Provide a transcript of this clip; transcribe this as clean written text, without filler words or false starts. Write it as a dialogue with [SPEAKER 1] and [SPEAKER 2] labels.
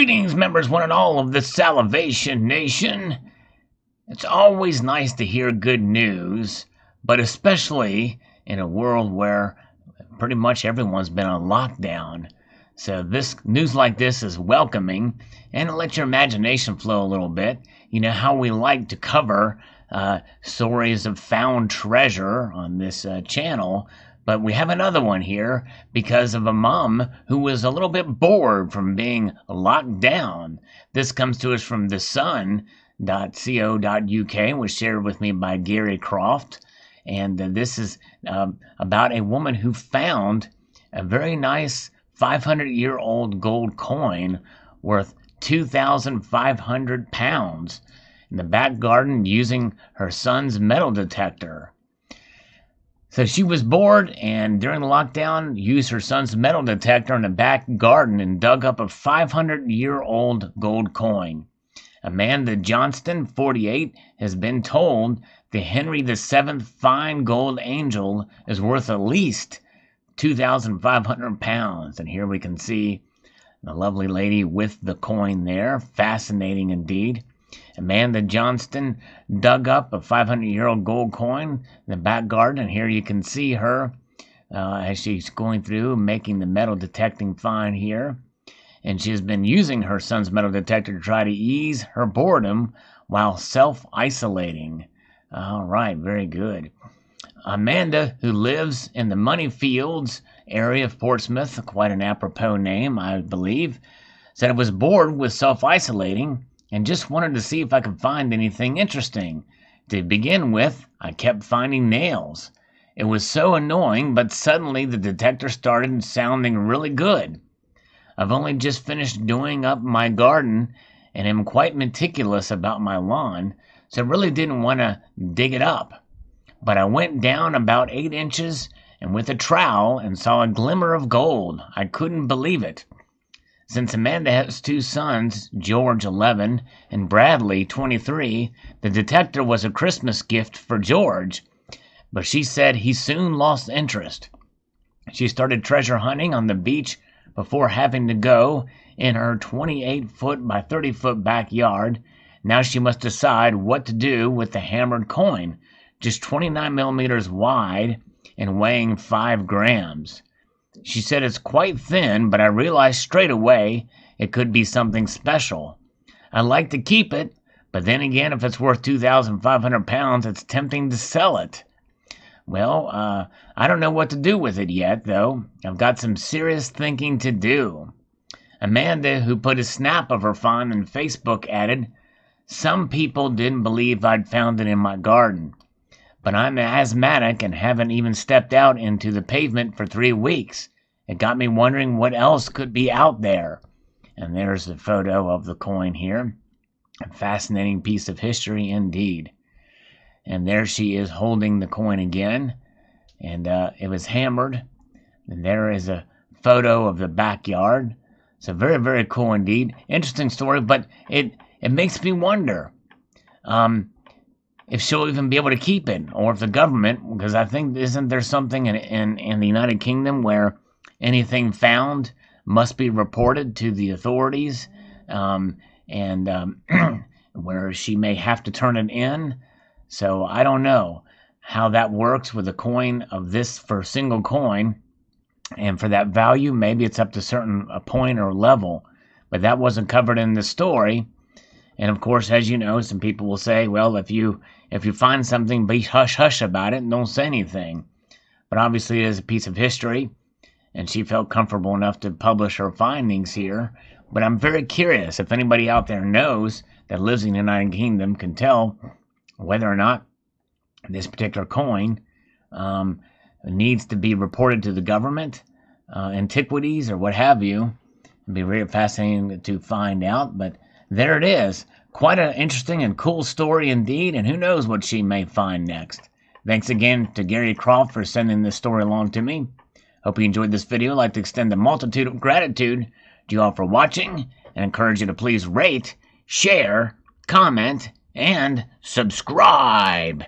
[SPEAKER 1] Greetings, members one and all of the Salivation Nation. It's always nice to hear good news, but especially in a world where pretty much everyone's been on lockdown. So this news like this is welcoming, and it'll let your imagination flow a little bit. You know how we like to cover stories of found treasure on this channel. But we have another one here because of a mom who was a little bit bored from being locked down. This comes to us from thesun.co.uk, was shared with me by Gary Croft. And this is about a woman who found a very nice 500-year-old gold coin worth 2,500 pounds in the back garden using her son's metal detector. So she was bored and during the lockdown used her son's metal detector in the back garden and dug up a 500-year-old gold coin. Amanda Johnston, 48, has been told the Henry VII fine gold angel is worth at least 2,500 pounds. And here we can see the lovely lady with the coin there. Fascinating indeed. Amanda Johnston dug up a 500-year-old gold coin in the back garden, and here you can see her as she's going through making the metal detecting find here. And she has been using her son's metal detector to try to ease her boredom while self-isolating. All right, very good. Amanda, who lives in the Money Fields area of Portsmouth, quite an apropos name, I believe, said I was bored with self-isolating and just wanted to see if I could find anything interesting. To begin with, I kept finding nails. It was so annoying, but suddenly the detector started sounding really good. I've only just finished doing up my garden and am quite meticulous about my lawn, so I really didn't want to dig it up. But I went down about 8 inches and with a trowel and saw a glimmer of gold. I couldn't believe it. Since Amanda has 2 sons, George, 11, and Bradley, 23, the detector was a Christmas gift for George, but she said he soon lost interest. She started treasure hunting on the beach before having to go in her 28-foot by 30-foot backyard. Now she must decide what to do with the hammered coin, just 29 millimeters wide and weighing 5 grams. She said it's quite thin, but I realized straight away it could be something special. I'd like to keep it, but then again, if it's worth 2,500 pounds, it's tempting to sell it. Well, I don't know what to do with it yet, though. I've got some serious thinking to do. Amanda, who put a snap of her find on Facebook, added, "Some people didn't believe I'd found it in my garden, but I'm asthmatic and haven't even stepped out into the pavement for 3 weeks. It got me wondering what else could be out there." And there's the photo of the coin here. A fascinating piece of history indeed. And there she is holding the coin again. And it was hammered. And there is a photo of the backyard. So very, very cool indeed. Interesting story, but it makes me wonder if she'll even be able to keep it, or if the government, because I think, isn't there something in the United Kingdom where anything found must be reported to the authorities, where she may have to turn it in. So I don't know how that works with a coin of this, for a single coin, and for that value, maybe it's up to a point or level, but that wasn't covered in the story. And of course, as you know, some people will say, well, if you find something, be hush-hush about it and don't say anything. But obviously it is a piece of history, and she felt comfortable enough to publish her findings here. But I'm very curious if anybody out there knows that lives in the United Kingdom can tell whether or not this particular coin needs to be reported to the government, antiquities, or what have you. It'd be very fascinating to find out, but there it is. Quite an interesting and cool story indeed, and who knows what she may find next. Thanks again to Gary Croft for sending this story along to me. Hope you enjoyed this video. I'd like to extend a multitude of gratitude to you all for watching, and encourage you to please rate, share, comment, and subscribe.